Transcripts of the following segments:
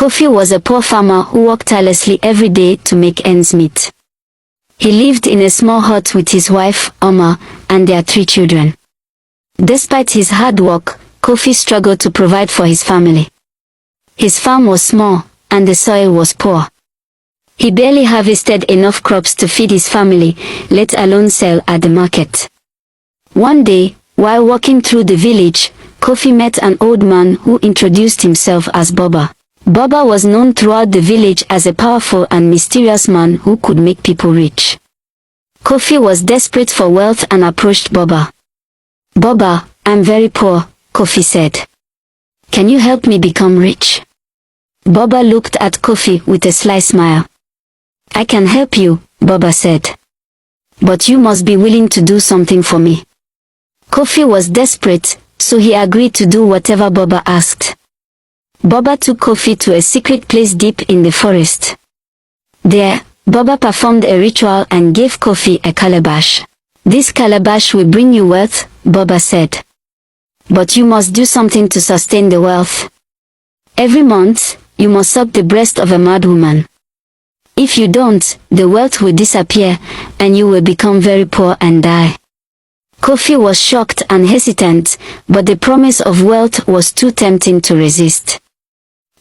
Kofi was a poor farmer who worked tirelessly every day to make ends meet. He lived in a small hut with his wife, Oma, and their 3 children. Despite his hard work, Kofi struggled to provide for his family. His farm was small, and the soil was poor. He barely harvested enough crops to feed his family, let alone sell at the market. One day, while walking through the village, Kofi met an old man who introduced himself as Baba. Baba was known throughout the village as a powerful and mysterious man who could make people rich. Kofi was desperate for wealth and approached Baba. "Baba, I'm very poor," Kofi said. "Can you help me become rich?" Baba looked at Kofi with a sly smile. "I can help you," Baba said. "But you must be willing to do something for me." Kofi was desperate, so he agreed to do whatever Baba asked. Baba took Kofi to a secret place deep in the forest. There, Baba performed a ritual and gave Kofi a calabash. "This calabash will bring you wealth," Baba said. "But you must do something to sustain the wealth. Every month, you must suck the breast of a mad woman. If you don't, the wealth will disappear, and you will become very poor and die." Kofi was shocked and hesitant, but the promise of wealth was too tempting to resist.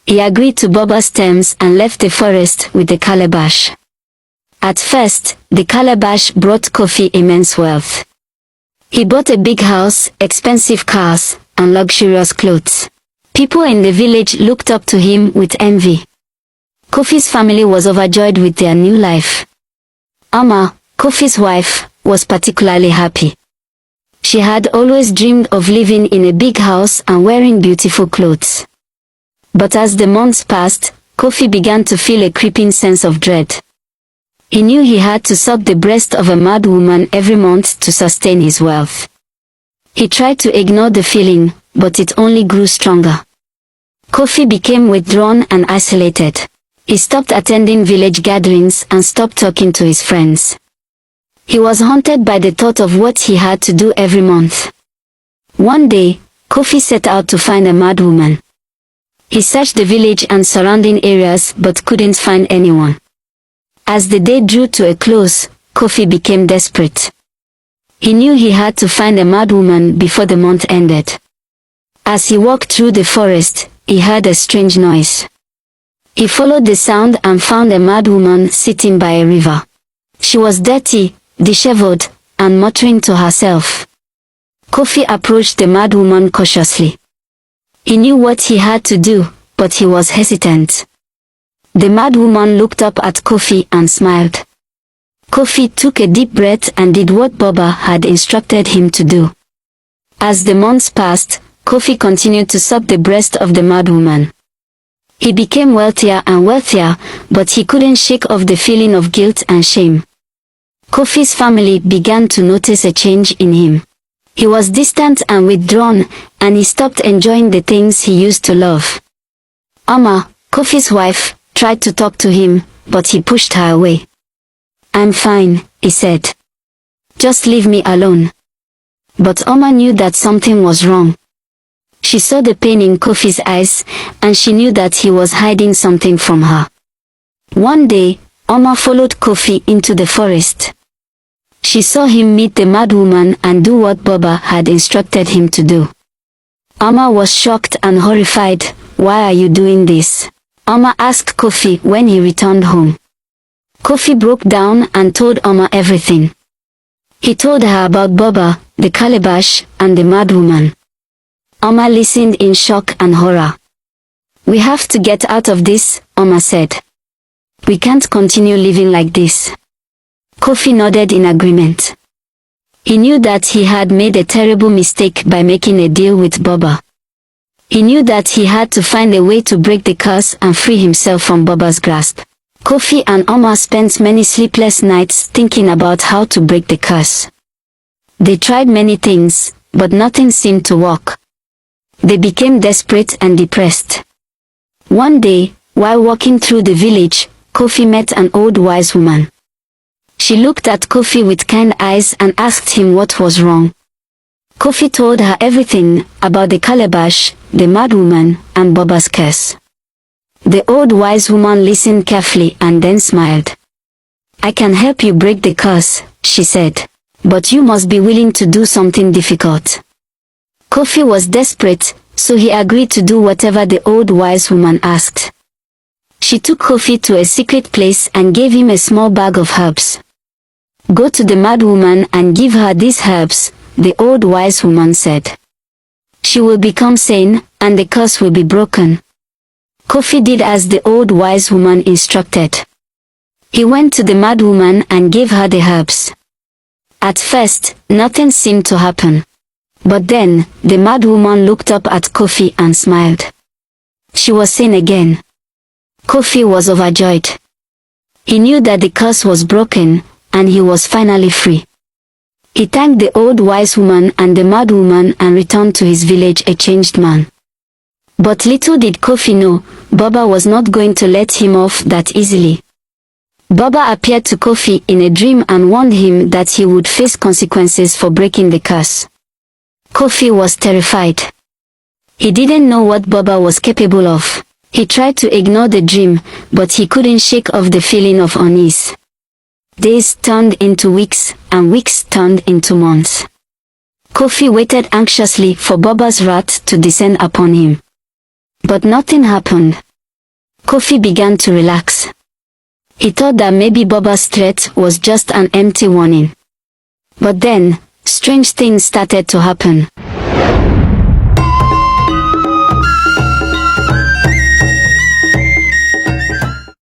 He agreed to Baba's terms and left the forest with the calabash. At first, the calabash brought Kofi immense wealth. He bought a big house, expensive cars, and luxurious clothes. People in the village looked up to him with envy. Kofi's family was overjoyed with their new life. Oma, Kofi's wife, was particularly happy. She had always dreamed of living in a big house and wearing beautiful clothes. But as the months passed, Kofi began to feel a creeping sense of dread. He knew he had to suck the breast of a mad woman every month to sustain his wealth. He tried to ignore the feeling, but it only grew stronger. Kofi became withdrawn and isolated. He stopped attending village gatherings and stopped talking to his friends. He was haunted by the thought of what he had to do every month. One day, Kofi set out to find a mad woman. He searched the village and surrounding areas but couldn't find anyone. As the day drew to a close, Kofi became desperate. He knew he had to find a mad woman before the month ended. As he walked through the forest, he heard a strange noise. He followed the sound and found a mad woman sitting by a river. She was dirty, disheveled, and muttering to herself. Kofi approached the mad woman cautiously. He knew what he had to do, but he was hesitant. The mad woman looked up at Kofi and smiled. Kofi took a deep breath and did what Baba had instructed him to do. As the months passed, Kofi continued to suck the breast of the mad woman. He became wealthier and wealthier, but he couldn't shake off the feeling of guilt and shame. Kofi's family began to notice a change in him. He was distant and withdrawn, and he stopped enjoying the things he used to love. Oma, Kofi's wife, tried to talk to him, but he pushed her away. "I'm fine," he said. "Just leave me alone." But Oma knew that something was wrong. She saw the pain in Kofi's eyes, and she knew that he was hiding something from her. One day, Oma followed Kofi into the forest. She saw him meet the mad woman and do what Baba had instructed him to do. Oma was shocked and horrified. "Why are you doing this?" Oma asked Kofi when he returned home. Kofi broke down and told Oma everything. He told her about Baba, the calabash, and the mad woman. Oma listened in shock and horror. "We have to get out of this," Oma said. "We can't continue living like this." Kofi nodded in agreement. He knew that he had made a terrible mistake by making a deal with Baba. He knew that he had to find a way to break the curse and free himself from Baba's grasp. Kofi and Oma spent many sleepless nights thinking about how to break the curse. They tried many things, but nothing seemed to work. They became desperate and depressed. One day, while walking through the village, Kofi met an old wise woman. She looked at Kofi with kind eyes and asked him what was wrong. Kofi told her everything about the calabash, the mad woman, and Baba's curse. The old wise woman listened carefully and then smiled. "I can help you break the curse," she said. "But you must be willing to do something difficult." Kofi was desperate, so he agreed to do whatever the old wise woman asked. She took Kofi to a secret place and gave him a small bag of herbs. "Go to the mad woman and give her these herbs," the old wise woman said. "She will become sane, and the curse will be broken." Kofi did as the old wise woman instructed. He went to the mad woman and gave her the herbs. At first, nothing seemed to happen. But then, the mad woman looked up at Kofi and smiled. She was sane again. Kofi was overjoyed. He knew that the curse was broken, and he was finally free. He thanked the old wise woman and the mad woman and returned to his village a changed man. But little did Kofi know, Baba was not going to let him off that easily. Baba appeared to Kofi in a dream and warned him that he would face consequences for breaking the curse. Kofi was terrified. He didn't know what Baba was capable of. He tried to ignore the dream, but he couldn't shake off the feeling of unease. Days turned into weeks, and weeks turned into months. Kofi waited anxiously for Baba's wrath to descend upon him. But nothing happened. Kofi began to relax. He thought that maybe Baba's threat was just an empty warning. But then, strange things started to happen.